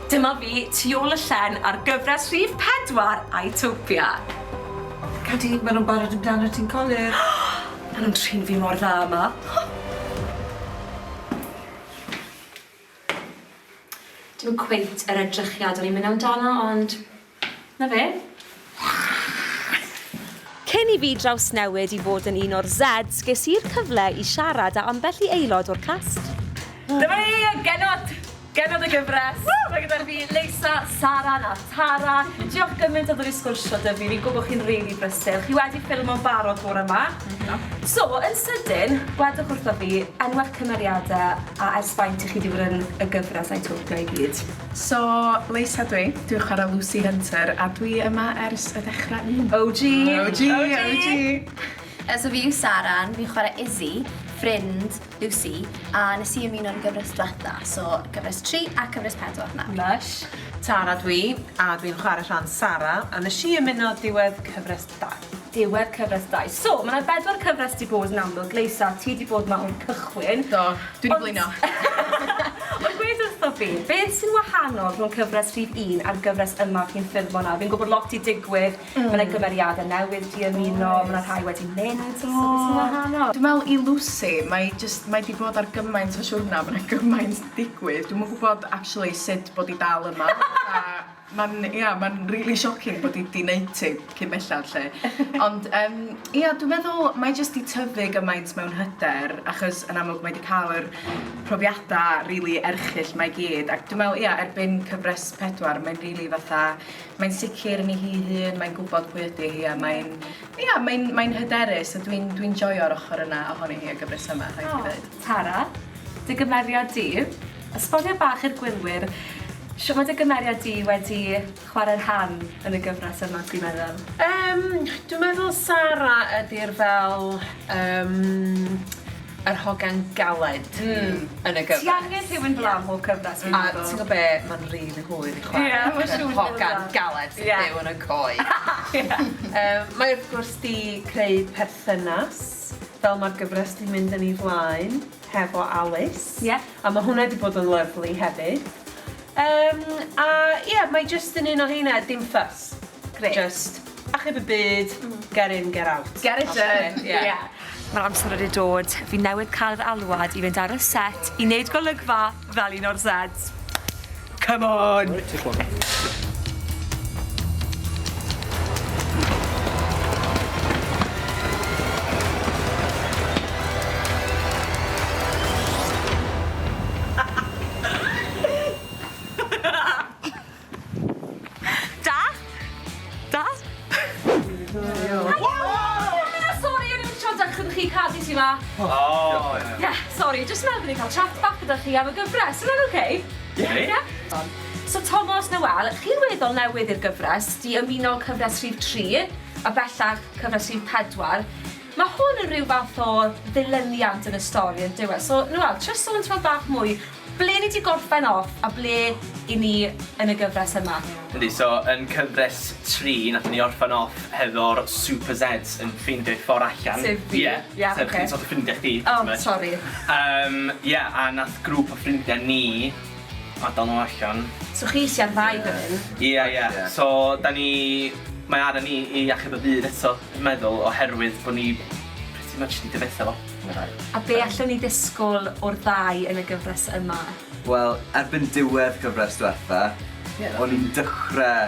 Dyma fi tu ôl y llen ar gyfres rhif 4 Itopia. Cadi, maen nhw'n barod amdano ti'n colir. Maen nhw'n trin fi mor dda yma. Dim cwynt yr edrychiad o'n i'n mynd amdano, ond na fe. Cyn i fi draws newid i fod yn un o'r Zeds, ges i'r cyfle i siarad â ambell i aelod o'r cast. Dyma ni, genod y gyfres. Mae gyda fi Leisa, Sara a Tara. Diolch gymaint o ddod i sgwrsio dy fi. Fi'n gwybod chi'n rili brysur. Chi wedi ffilmo'n barod bore yma. So, yn sydyn, gwedwch wrtho fi enwach cymeriadau a ers faint i chi wedi bod yn y gyfres Itopia i gyd. So, Leisa dwi'n chwarae Lucy Hunter a dwi yma ers y dechrau. OG. So fi yw Sara, fi'n chwarae Izzy, ffrind Lucy, a nes i ymuno'n gyfres diwetha, so gyfres 3 a gyfres 4 na. Lush. Tara dwi, a dwi'n chwarae rhan Sara, a nes i ymuno diwedd cyfres 2. Diwedd cyfres 2. So, mae yna 4 cyfres di bod yn amlwg. Leisa, ti di bod yma o'r cychwyn. Do, dwi'n blino. Ond gweud wrtho fi, beth sy'n wahanol rhwng cyfres rhif 1 a'r gyfres yma chi'n ffilmo na? Fi'n gwybod lot i digwydd, mae yna gymeriadau newydd di ymuno, mae yna rhai wedi mynd, so beth sy'n wahanol? Dwi'n meddwl i Lucy, mae di bod ar gymaint o siwrna, mae yna gymaint digwydd. Dwi'n gwybod actually sut bod i dal yma. Mae'n really shocking bod i di neud ti cyn bellad lle. Ond dwi'n meddwl mae jyst i tyfu gymaint mewn hyder, achos yn amlwg mae di cael yr profiadau really erchyll mae gyd. Ac dwi'n meddwl, erbyn cyfres 4, mae'n really fatha, mae'n sicr yn ei hun, mae'n gwybod pwy ydy hi, a mae'n hyderus, a dwi'n joio'r ochr yna ohoni hi y gyfres yma. Tara, dy gymeriad di, ysboddio bach i'r gwylwyr, sio mae dy gymeriad di wedi chwarae'r rhan yn y gyfres yma, ti'n meddwl? Dwi'n meddwl Sara ydy'r fel yr hogan galed yn y gyfres. Ti angen rhywun fel am o cyfres, fi'n A meddwl. ti'n gwybod be, mae'n rili hwyr i chwarae. Hogan galed sy'n byw yn y coed. Mae wrth gwrs di creu perthynas, fel mae'r gyfres di mynd yn ei flaen, hefo Alice. A mae hwnna di bod yn lyflu hefyd. Mae just yn un o hynna, dim fuss. Great. Just achub y byd, get in, get out. Get it done. Mae'r amser wedi dod. Fi newydd cael yr alwad i fynd ar y set i wneud golygfa fel un o'r Zeds. Come on! Cadi ti ma. Sorry, just meddwl i cael chat bach gyda chi am y gyfres, yna'n oce? Ie. So Thomas Nawr, chi'n weddol newydd i'r gyfres, di ymuno cyfres rhif 3, a bellach cyfres rhif 4. Mae hwn yn rhyw fath o ddilyniant yn y stori yn diwedd. So Nawr, just sôn ti'n bach mwy, ble ni di gorffen off a ble i ni yn y gyfres yma? Yndi, so yn cyfres 3, nath ni orffen off hefo'r Super Zeds yn ffeindio ffordd allan. Sef fi? Sef chi'n sort of ffrindiau chdi. Sorry. A nath grŵp o ffrindiau ni adael nhw allan. So chi si ar ddau fan hyn? Ie. So, mae ar ni i achub y byd eto, dwi'n meddwl, oherwydd bod ni pretty much di dyfetha fo. A be allwn ni ddisgwyl o'r ddau yn y gyfres yma? Wel, erbyn diwedd gyfres diwetha, o'n i'n dechrau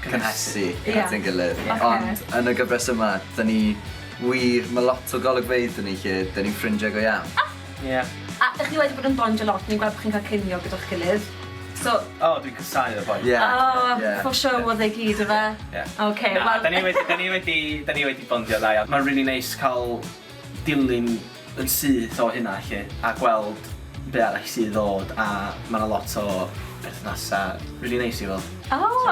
cynhesu at ein gilydd. Ond yn y gyfres yma, mae lot o golygfeydd yn ei lle, da ni'n ffrindiau go iawn. A ydych chi wedi bod yn bondio lot, ni'n gweld bod chi'n cael cinio gyda'r gilydd. Dwi'n cysau y boi. For sure oedd ei gyd o fe? Oce, wel... Da ni wedi bondio ddau. Mae'n really nice cael dilyn yn syth o hynna lle, a gweld be arall sydd ddod, a mae yna lot o berthnasau really nice i fel.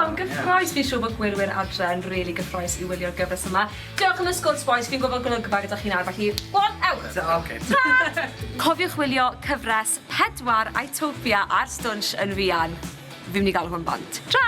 Am gyffroes, fi'n siŵr bod gwylwyr adre yn really gyffroes i wylio'r gyfres yma. Diolch yn y sgwrs boys, fi'n gwybod golygfa gyda chi'n ar, felly, one out! Cofiwch wylio cyfres 4 Itopia ar Stwnsh yn fuan. Fi'n mynd i gael hwn bant. Tra!